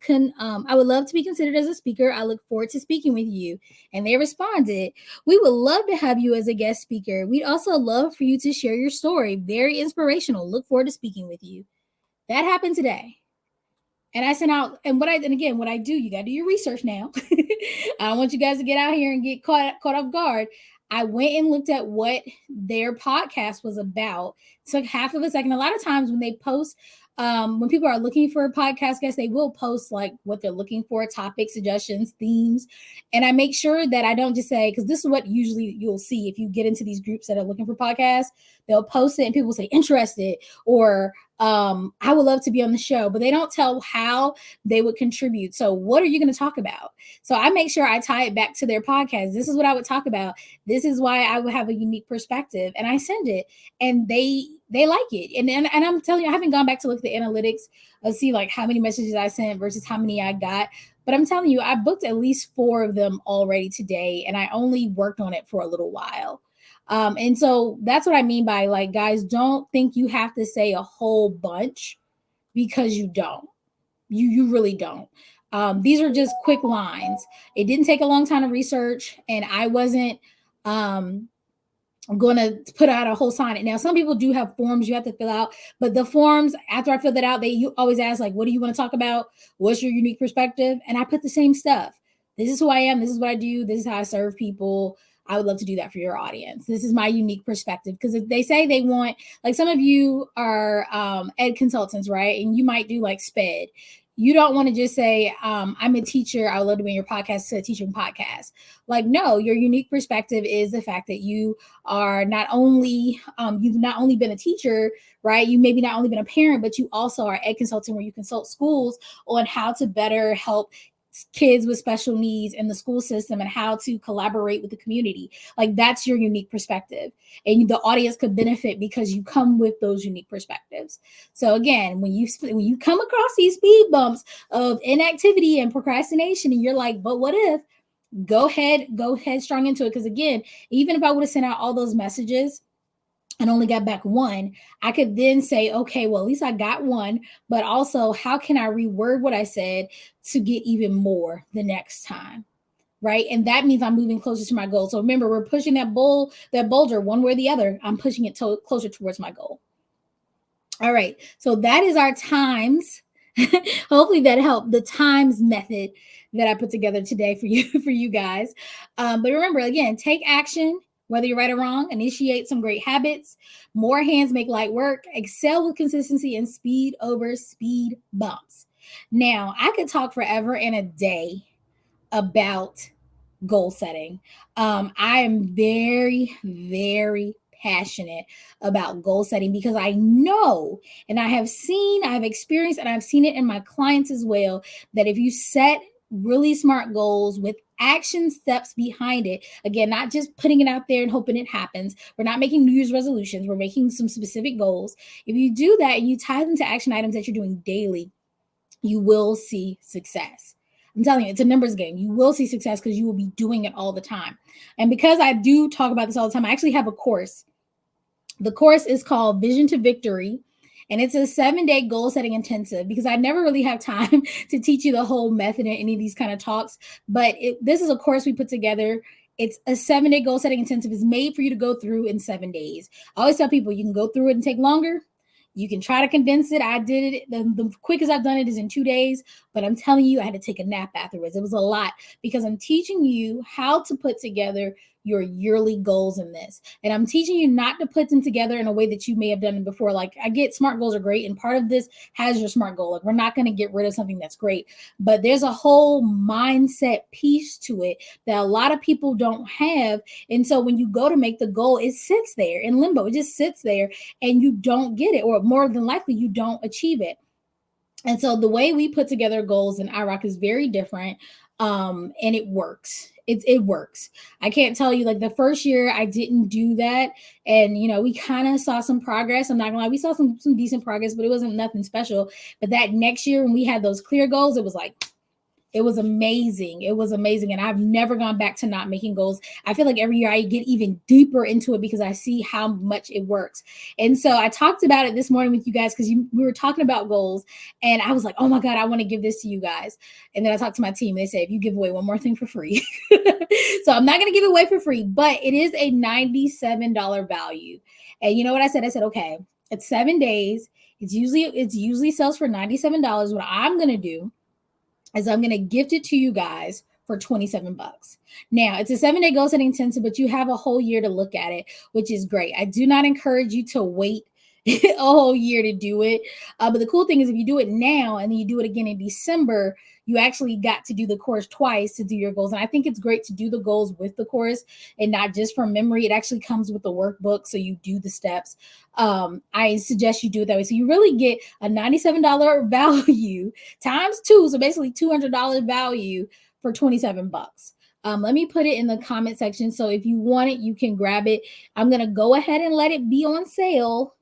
be considered as a speaker. I look forward to speaking with you. And they responded, we would love to have you as a guest speaker. We'd also love for you to share your story. Very inspirational. Look forward to speaking with you. That happened today. And I sent out, what I do, you got to do your research now. I don't want you guys to get out here and get caught off guard. I went and looked at what their podcast was about. It took half of a second. A lot of times when they post, when people are looking for a podcast guest, they will post what they're looking for, topic suggestions, themes. And I make sure that I don't just say, because this is what usually you'll see if you get into these groups that are looking for podcasts, they'll post it and people say interested or I would love to be on the show, but they don't tell how they would contribute. So what are you going to talk about? So I make sure I tie it back to their podcast. This is what I would talk about. This is why I would have a unique perspective, and I send it, and they like it. And I'm telling you, I haven't gone back to look at the analytics and see how many messages I sent versus how many I got. But I'm telling you, I booked at least 4 of them already today, and I only worked on it for a little while. And so that's what I mean by guys, don't think you have to say a whole bunch, because you don't. You really don't. These are just quick lines. It didn't take a long time to research, and I wasn't I'm going to put out a whole sign it. Now, some people do have forms you have to fill out, but the forms, after I fill that out, you always ask, what do you want to talk about? What's your unique perspective? And I put the same stuff. This is who I am. This is what I do. This is how I serve people. I would love to do that for your audience. This is my unique perspective, because if they say they want, like some of you are ed consultants, right? And you might do like SPED. You don't want to just say, I'm a teacher, I would love to be in your podcast, to a teaching podcast. Like, no, your unique perspective is the fact that you are not only, you've not only been a teacher, right? You maybe not only been a parent, but you also are ed consultant, where you consult schools on how to better help kids with special needs in the school system and how to collaborate with the community. Like, that's your unique perspective, and the audience could benefit because you come with those unique perspectives. So again, when you come across these speed bumps of inactivity and procrastination, and you're like, but what if, go ahead strong into it. Because again, even if I would have sent out all those messages and only got back one, I could then say, okay, well, at least I got one, but also how can I reword what I said to get even more the next time? Right. And that means I'm moving closer to my goal. So remember, we're pushing that boulder one way or the other. I'm pushing it closer towards my goal. All right. So that is our times. Hopefully that helped. The times method that I put together today for you guys. But remember, again, take action, whether you're right or wrong. Initiate some great habits. More hands make light work. Excel with consistency, and speed over speed bumps. Now, I could talk forever and a day about goal setting. I am very, very passionate about goal setting, because I know, and I've experienced, and I've seen it in my clients as well, that if you set really smart goals with action steps behind it, again, not just putting it out there and hoping it happens. We're not making New Year's resolutions. We're making some specific goals. If you do that and you tie them to action items that you're doing daily, you will see success. I'm telling you, it's a numbers game. You will see success because you will be doing it all the time. And because I do talk about this all the time, I actually have a course. The course is called Vision to Victory. And it's a 7-day goal setting intensive, because I never really have time to teach you the whole method in any of these kind of talks. But this is a course we put together. It's a 7-day goal setting intensive. It's made for you to go through in 7 days. I always tell people you can go through it and take longer. You can try to condense it. I did it. The quickest I've done it is in 2 days, but I'm telling you, I had to take a nap afterwards. It was a lot, because I'm teaching you how to put together your yearly goals in this. And I'm teaching you not to put them together in a way that you may have done it before. Like, I get SMART goals are great, and part of this has your SMART goal. Like, we're not going to get rid of something that's great, but there's a whole mindset piece to it that a lot of people don't have. And so when you go to make the goal, it sits there in limbo. It just sits there and you don't get it, or more than likely you don't achieve it. And so the way we put together goals in IROC is very different. And it works. It works. I can't tell you, like, the first year I didn't do that. And, we kind of saw some progress. I'm not gonna lie. We saw some decent progress, but it wasn't nothing special. But that next year, when we had those clear goals, it was like, it was amazing. It was amazing. And I've never gone back to not making goals. I feel like every year I get even deeper into it, because I see how much it works. And so I talked about it this morning with you guys, because we were talking about goals, and I was like, oh my God, I want to give this to you guys. And then I talked to my team. They said, if you give away one more thing for free. So I'm not going to give it away for free, but it is a $97 value. And you know what I said? I said, okay, it's 7 days. It's usually sells for $97. What I'm going to do is I'm going to gift it to you guys for $27. Now, it's a 7-day goal setting intensive, but you have a whole year to look at it, which is great. I do not encourage you to wait a whole year to do it. But the cool thing is, if you do it now and then you do it again in December, you actually got to do the course twice to do your goals. And I think it's great to do the goals with the course and not just from memory. It actually comes with the workbook, so you do the steps. I suggest you do it that way. So you really get a $97 value times 2. So basically $200 value for $27. Let me put it in the comment section. So if you want it, you can grab it. I'm going to go ahead and let it be on sale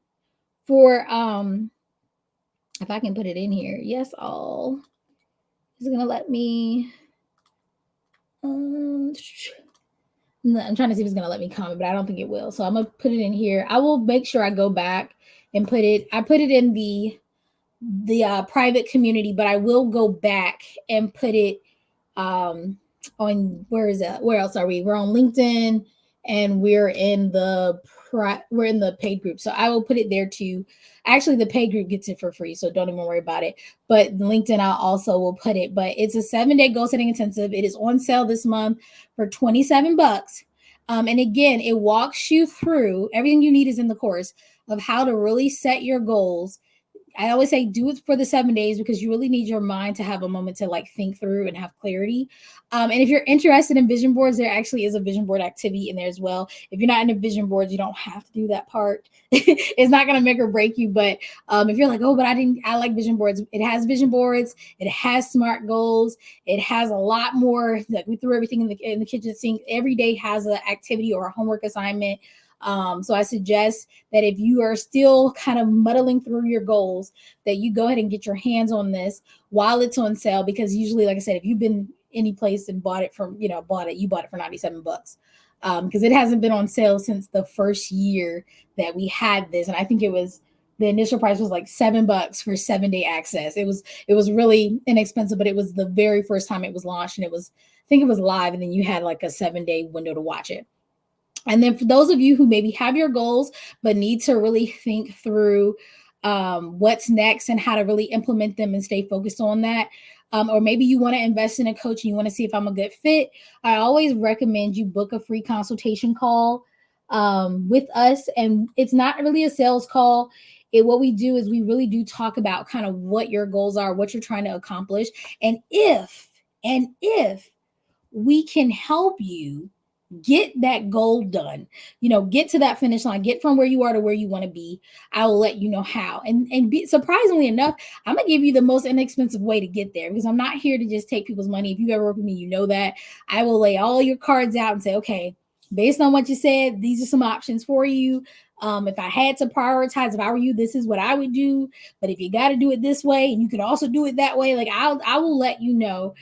for, if I can put it in here. Yes, all. Is it going to let me? I'm trying to see if it's going to let me comment, but I don't think it will. So I'm going to put it in here. I will make sure I go back and put it. I put it in the private community, but I will go back and put it on, where is that? Where else are we? We're on LinkedIn, and we're in the paid group. So I will put it there too. Actually, the paid group gets it for free, so don't even worry about it. But LinkedIn, I also will put it. But it's a 7-day goal setting intensive. It is on sale this month for $27. And again, it walks you through everything you need is in the course of how to really set your goals. I always say do it for the 7 days because you really need your mind to have a moment to like think through and have clarity. And if you're interested in vision boards, there actually is a vision board activity in there as well. If you're not into vision boards, you don't have to do that part. It's not going to make or break you. But if you're like, oh, but I like vision boards. It has vision boards. It has SMART goals. It has a lot more. Like we threw everything in the kitchen sink. Every day has an activity or a homework assignment. So I suggest that if you are still kind of muddling through your goals, that you go ahead and get your hands on this while it's on sale. Because usually, like I said, if you've been any place and bought it from, you bought it for $97. Because it hasn't been on sale since the first year that we had this. And I think the initial price was like $7 for 7-day access. It was really inexpensive, but it was the very first time it was launched, and I think it was live, and then you had like a 7-day window to watch it. And then for those of you who maybe have your goals, but need to really think through what's next and how to really implement them and stay focused on that. Or maybe you want to invest in a coach and you want to see if I'm a good fit. I always recommend you book a free consultation call with us. And it's not really a sales call. What we do is we really do talk about kind of what your goals are, what you're trying to accomplish. And if we can help you get that goal done, get to that finish line, get from where you are to where you want to be, I will let you know how. And surprisingly enough, I'm gonna give you the most inexpensive way to get there, because I'm not here to just take people's money. If you ever work with me, you know that I will lay all your cards out and say, okay, based on what you said, these are some options for you. If I had to prioritize, if I were you, this is what I would do. But if you got to do it this way, and you could also do it that way, like I will let you know.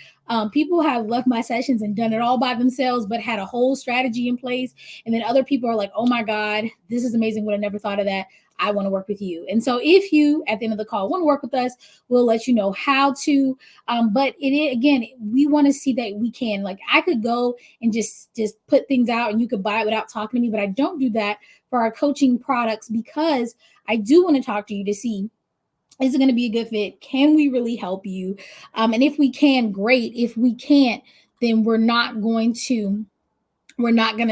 People have left my sessions and done it all by themselves, but had a whole strategy in place. And then other people are like, oh my God, this is amazing. Would have never thought of that. I want to work with you. And so if you, at the end of the call, want to work with us, we'll let you know how to. But again, we want to see that we can, like, I could go and just put things out and you could buy it without talking to me, but I don't do that for our coaching products, because I do want to talk to you to see, is it going to be a good fit? Can we really help you? And if we can, great. If we can't, then we're not going to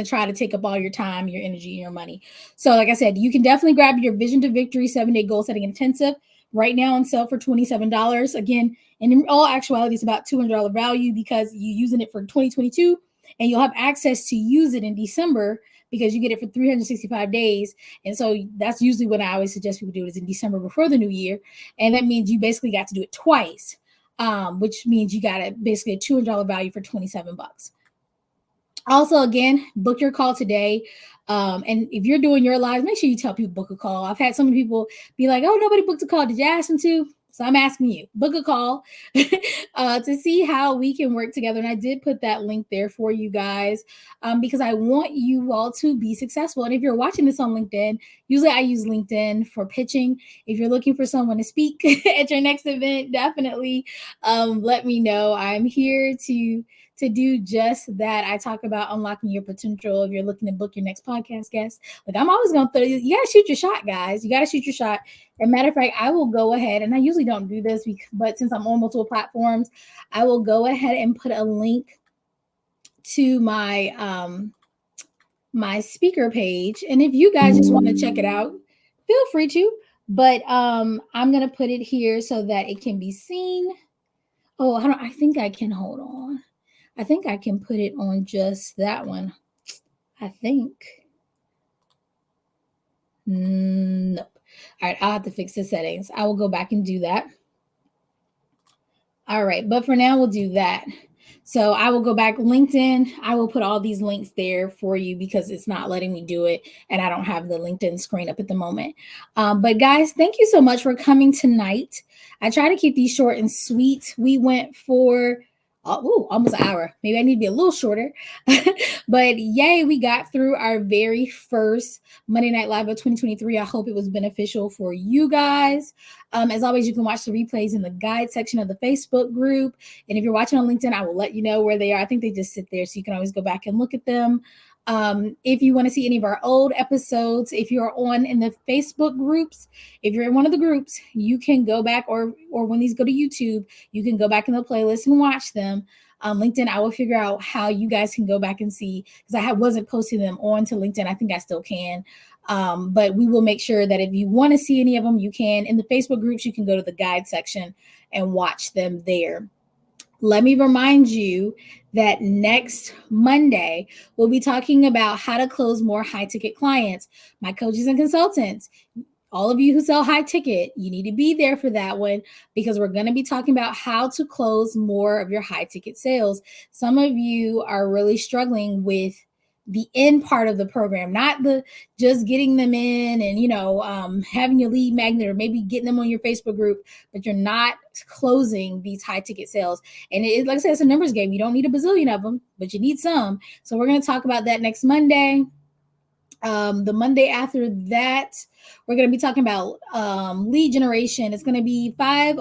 try to take up all your time, your energy, and your money. So like I said, you can definitely grab your Vision to Victory 7-day goal setting intensive right now on sale for $27. Again, and in all actuality, it's about $200 value because you're using it for 2022, and you'll have access to use it in December because you get it for 365 days. And so that's usually what I always suggest people do, is in December before the new year. And that means you basically got to do it twice, which means you got basically a $200 value for $27. Also, again, book your call today. And if you're doing your lives, make sure you tell people book a call. I've had so many people be like, oh, nobody booked a call. Did you ask them to? So I'm asking you, book a call to see how we can work together. And I did put that link there for you guys because I want you all to be successful. And if you're watching this on LinkedIn, usually I use LinkedIn for pitching. If you're looking for someone to speak at your next event, definitely let me know. I'm here to do just that. I talk about unlocking your potential. If you're looking to book your next podcast guest, like, I'm always going to throw you got to shoot your shot, guys. You got to shoot your shot. As a matter of fact, I will go ahead, and I usually don't do this, but since I'm on multiple platforms, I will go ahead and put a link to my my speaker page. And if you guys just want to check it out, feel free to. But I'm going to put it here so that it can be seen. Oh, I think I can. Hold on. I think I can put it on just that one. I think. Nope. All right, I'll have to fix the settings. I will go back and do that. All right, but for now, we'll do that. So I will go back LinkedIn. I will put all these links there for you because it's not letting me do it. And I don't have the LinkedIn screen up at the moment. But guys, thank you so much for coming tonight. I try to keep these short and sweet. We went for almost an hour. Maybe I need to be a little shorter. But yay, we got through our very first Monday Night Live of 2023. I hope it was beneficial for you guys. As always, you can watch the replays in the guide section of the Facebook group. And if you're watching on LinkedIn, I will let you know where they are. I think they just sit there, so you can always go back and look at them. If you want to see any of our old episodes, if you're in the Facebook groups, if you're in one of the groups, you can go back, or when these go to YouTube, you can go back in the playlist and watch them. LinkedIn, I will figure out how you guys can go back and see, because wasn't posting them onto LinkedIn. I think I still can. But we will make sure that if you want to see any of them, you can. In the Facebook groups, you can go to the guide section and watch them there. Let me remind you that next Monday, we'll be talking about how to close more high ticket clients. My coaches and consultants, all of you who sell high ticket, you need to be there for that one, because we're going to be talking about how to close more of your high ticket sales. Some of you are really struggling with the end part of the program, not the just getting them in and having your lead magnet or maybe getting them on your Facebook group, but you're not closing these high ticket sales. And like I said, it's a numbers game. You don't need a bazillion of them, but you need some. So we're going to talk about that next Monday. The Monday after that, we're going to be talking about lead generation. It's going to be 5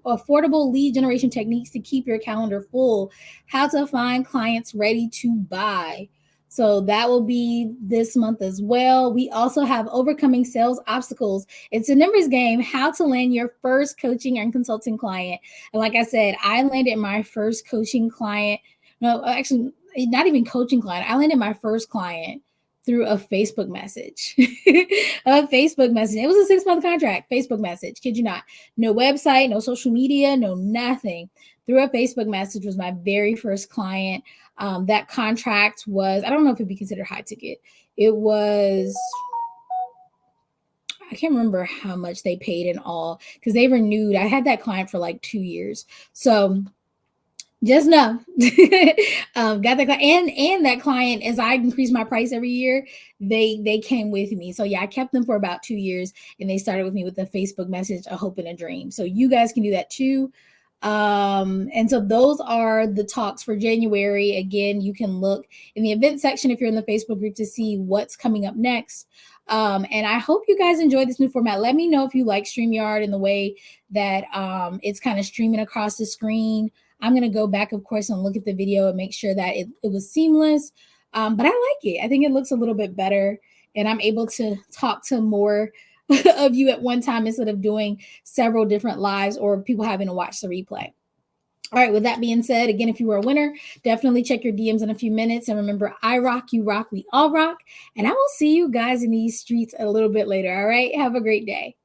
affordable lead generation techniques to keep your calendar full, how to find clients ready to buy. So that will be this month as well. We also have overcoming sales obstacles. It's a numbers game, how to land your first coaching and consulting client. And like I said, I landed my first coaching client. No, actually, not even coaching client. I landed my first client through a Facebook message. A Facebook message. It was a 6-month contract, Facebook message. Kid you not. No website, no social media, no nothing. Through a Facebook message was my very first client. That contract was, I don't know if it'd be considered high ticket. It was, I can't remember how much they paid in all, because they renewed. I had that client for like 2 years. So just know, got that client, and that client, as I increased my price every year, they came with me. So yeah, I kept them for about 2 years, and they started with me with a Facebook message, a hope and a dream. So you guys can do that too. And so those are the talks for January. Again, you can look in the event section if you're in the Facebook group to see what's coming up next. And I hope you guys enjoy this new format. Let me know if you like StreamYard and the way that it's kind of streaming across the screen. I'm going to go back, of course, and look at the video and make sure that it was seamless. But I like it. I think it looks a little bit better, and I'm able to talk to more of you at one time instead of doing several different lives or people having to watch the replay. All right, with that being said, again, if you were a winner, definitely check your DMs in a few minutes. And remember, I rock, you rock, we all rock. And I will see you guys in these streets a little bit later. All right, have a great day.